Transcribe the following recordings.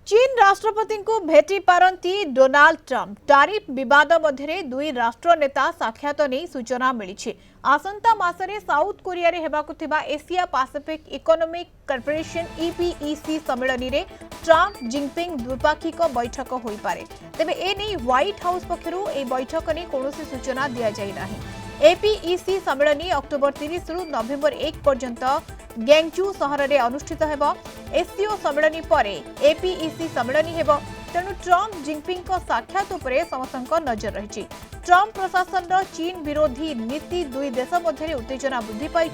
चीन राष्ट्रपति को भेटी पारंती डोनाल्ड ट्रंप टारिफ विवाद मध्य दुई राष्ट्र नेता साक्षात नहीं सूचना मिली। आसंता मासरे साउथ कोरिया रे हेबाकु थिबा Asia Pacific economic corporation EPEC सम्मेलन रे ट्रंप जिनपिंग द्विपाक्षिक बैठक होई पारे। तेबे ए नै व्हाइट हाउस पक्षरु ए बैठक नै कोनोसी सूचना दिया जाय नाही। EPEC सम्मेलन अक्टोबर 30 रु नवेम्बर 1 पर्यंत गेंगचू सहर में अनुष्ठित हेबो। एससीओ सम्मेलन पर EPEC सम्मेलन हेबो। तेणु ट्रंप जिनपिंग को साक्षात उपरे समस्त नजर रही। ट्रंप प्रशासन चीन विरोधी नीति दुई देश मध्य उत्तेजना वृद्धि पाई।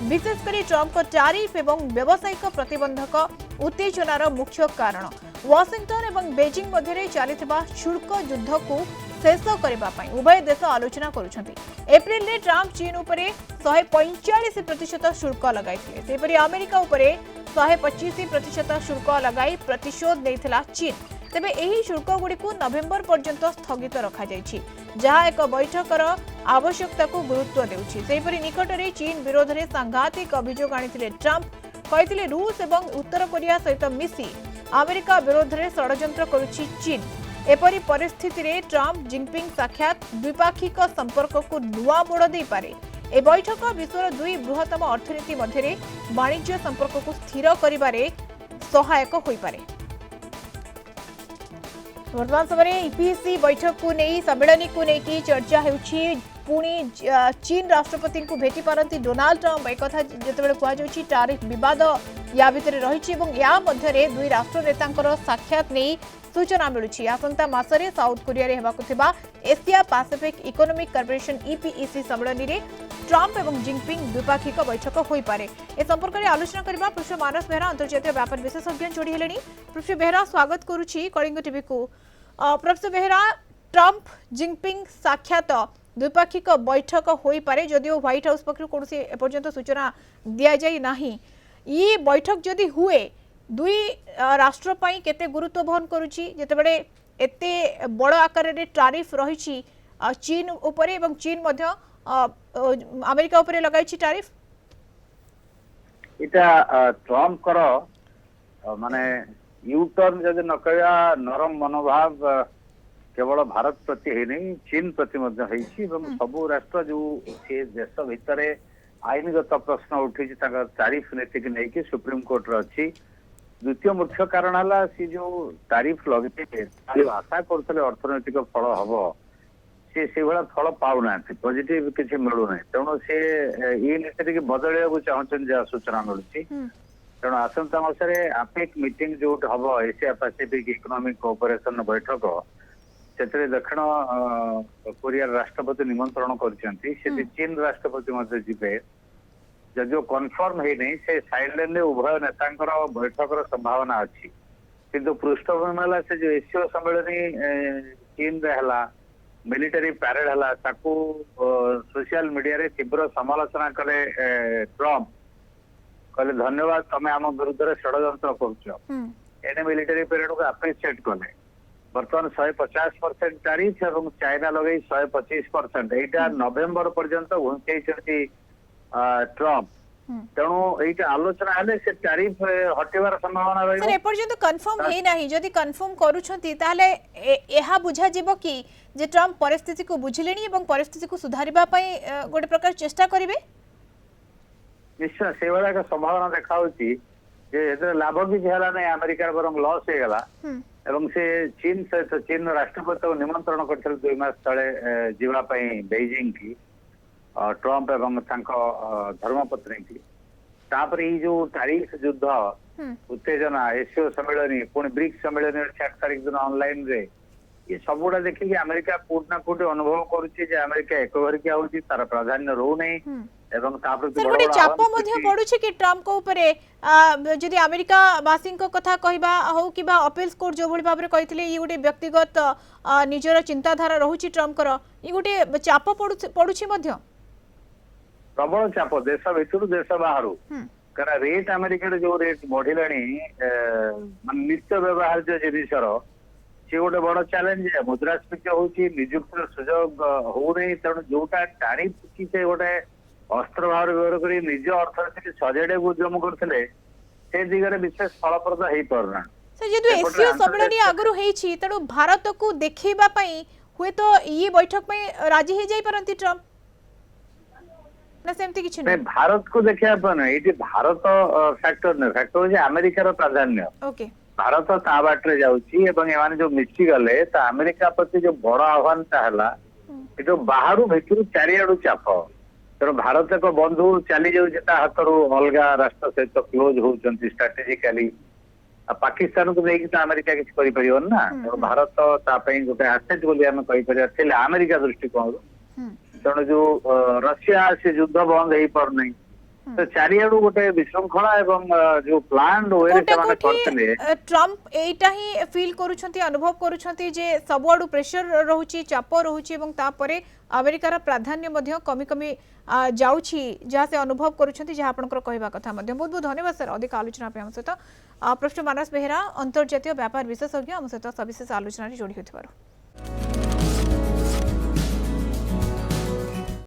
विशेषकर ट्रंप को टैरिफ एवं व्यावसायिक प्रतिबंधक उत्तेजनार मुख्य कारण वाशिंगटन और बेजिंग मध्य चलता शुल्क युद्ध को शेष करने उभय देश आलोचना करुछंती। एप्रिल में ट्रंप चीन उपर 145% शुल्क लगाई। अमेरिका उपर 125% शुल्क लगाई प्रतिशोध देइथिला चीन। तेबे एही शुल्क गुडी को नवेम्बर पर्यंत स्थगित रखा जायछि, जहा एक बैठकर आवश्यकता को गुरुत्व देउछि। सेहिपरि निकटरे चीन विरोध में सांघातिक अभियोग आनिथिले ट्रंप। कहिथिले रूस एवं उत्तर कोरिया सहित मिसी अमेरिका विरोध में षड्यंत्र करुछि चीन। एपरी परिस्थिति रे ट्रंप जिनपिंग साक्षात द्विपाक्षिक संपर्क को नुआ मोड़ दे पारे। ए बैठक विश्वर दुई बृहत्तम अर्थनीति मध्य वाणिज्य संपर्क को स्थिर करिबारे सहायक होई पारे। वर्तमान समय EPEC बैठक को नहीं सम्मेलन को लेकिन चर्चा होउछि। पुणी चीन राष्ट्रपति को भेटी पारंती डोनाल्ड ट्रंप एक कथा जेतेबेले कुआ जाउछि टैरिफ विवाद या भितर रहिछि एवं या मध्यरे दुई राष्ट्र नेतांकर साक्षात नहीं सूचना मिलुछि। आसंता मासरे साउथ कोरिया रे हेबाकु थिबा Asia Pacific economic corporation EPEC सम्मेलन रे ट्रंप एवं जिनपिंग द्विपाक्षिक बैठक होई पारे। ए संपर्क रे आलोचना करबा प्रोफेसर मानस बेहरा अंतर्जातीय व्यापार विशेषज्ञ जोड़ी हेलेनी। प्रोफेसर बेहरा स्वागत करूछि कलिंग टीवी को। प्रोफेसर बेहरा, ट्रंप जिनपिंग साक्षात द्विपाक्षिक बैठक होई पारे जदिओ व्हाइट हाउस पक्षरु कोनोसी एपर्यंत सूचना दिया जाई नाही। ई बैठक जदि हुए दुई राष्ट्र पई केते गुरुत्व वहन करूची जेतेबेले एते बड़ आकार रे टैरिफ रहिची चीन उपरे एवं चीन मध्य अमेरिका उपरे लगाइची टैरिफ। इटा ट्रम्प करो माने यू टर्न जदि न कया नरम मनोभाव केवल भारत प्रति है नहीं चीन प्रति मध्य है सबू राष्ट्र जो से देश भितर आईनगत प्रश्न उठी टैरिफ नीति की नहीं सुप्रीम कोर्ट अच्छी। द्वितीय मुख्य कारण है सी जो टैरिफ लगे आशा करते अर्थनैतिक फल हम से भाया फल पाऊना पॉजिटिव किसी मिलूना तेणु सी ये नीति बदल चाहते जहाँ सूचना मिलूँ। तेणु आसंता मासरे आपेक मीटिंग जो हम एशिया पैसिफिक इकोनॉमिक कोऑपरेशन बैठक से दक्षिण कोरिया राष्ट्रपति निमंत्रण कर चीन राष्ट्रपति जीवे जदिव कन्फर्म है नहीं से साइडलाइन में उभय नेता बैठक संभावना अच्छी किंतु पृष्ठभूमि से जो एससीओ सम्मेलन चीन रे मिलिटरी पैरेड है सोशल मीडिया रे तीव्र समालोचना कले ट्रम्प कहले धन्यवाद तमें आम विरुद्ध षड्यंत्र कर मिलिटरी पैरेड को अप्रिशिएट कले। बर्तमान 150% टैरिफ और चाइना लगे 125% एटा नवेम्बर पर्यंत घुंचई ट्रम्प। तेणु ये आलोचना हेले से टैरिफ हटेबार संभावना रही। सर एपर्यंत कंफर्म हे नाही जदि कंफर्म करूछंती ताले एहा बुझा जिवो कि जे ट्रम्प परिस्थिति को बुझिलेनी एवं परिस्थिति को सुधारिबा पई गोटे प्रकार चेष्टा करिवे। निश्चय से वाला का संभावना देखाउची जे एदर लाभ भी हेला नै अमेरिका बरम लॉस हे गेला एवं से चीन सहित चीन राष्ट्रपति को निमंत्रण करथिले 2 मास तळे जीवा पई बेजिंग की ट्रम्प एवं धर्मपत्नी की तापर ये जो टैरिफ युद्ध उत्तेजना एससीओ सम्मेलन पुणी ब्रिक्स सम्मेलन 8 तारीख दिन ऑनलाइन रे ये सबुड़ा देखिए अमेरिका कोट ना कोट अनुभव करुच्ची अमेरिका एक घरिकिया होची तार प्राधान्य रहू नहीं एवं गोटे चाप पड़ुछि कि ट्रम्प को ऊपर जदि अमेरिका वासी कथा कहबा हो कि अपील कोर्ट जो भली भाबरे कहिथिले ये गोटे व्यक्तिगत निजर चिंताधारा रहुछि ट्रम्प कर ये गोटे चाप पड़ुछि मध्य प्रबल चाप देश भितर देश बाहर कारण रेट अमेरिका जो रेट बढ़िलानी नित्य व्यवहार जिनसर सी गोटे बड़ चैलेंज है मुद्रास्फीति होची निजुक्ति सुजोग हो नहीं तेणु जोटा टैरिफ की से गोटे अस्त्र भाव व्यवहार कर निज अर्थनीति सजाड़े उद्यम करते से दिगरे विशेष फलप्रद हो पारना से जेतु एपटरे एससीओ सम्मेलन आगरु हेछि तेणु भारत को देखैबा पई हुए तो ये बैठक में राजी हो जाई परंती ट्रम्प ना सेमती किछि नहीं नै भारत को देखिया अपन ये भारत फैक्टर नहीं फैक्टर है अमेरिकार प्राधान्य ओके भारत ता बाटे जाउची एवं एमाने जो मिसी गले तो अमेरिका प्रति जो बड़ आह्वान हला ये जो बाहर भितर चारिआडू चाप तेणु भारत एक बंधु चली जाऊँ हाथ अलग राष्ट्र सहित क्लोज होती स्ट्राटेजिकाली पाकिस्तान को लेकिन तो अमेरिका किसी कर ना तेणु भारत गोटे आसेट बोली आम कहीपर अमेरिका दृष्टिकोण तेणु जो रशिया से युद्ध बंद हो पार नहीं तो चारिआडू गोटे विशृंखला एवं जो प्लान ट्रम्प एटा ही फील करूछंती अनुभव करूछंती जे सबआडू प्रेशर रहउची चाप रहउची एवं तापरे अमेरिकार प्राधान्य मध्य कमी कमी जाउची जहाँ से अनुभव करूछंती जहाँ आपनकर कहबा कथा मध्य बहुत बहुत धन्यवाद सर अधिक आलोचना पे हम सहित प्रोफेसर मानस बेहेरा अंतर्जातीय व्यापार विशेषज्ञ हम सहित सविशेष आलोचना जोड़ी होथिबारु।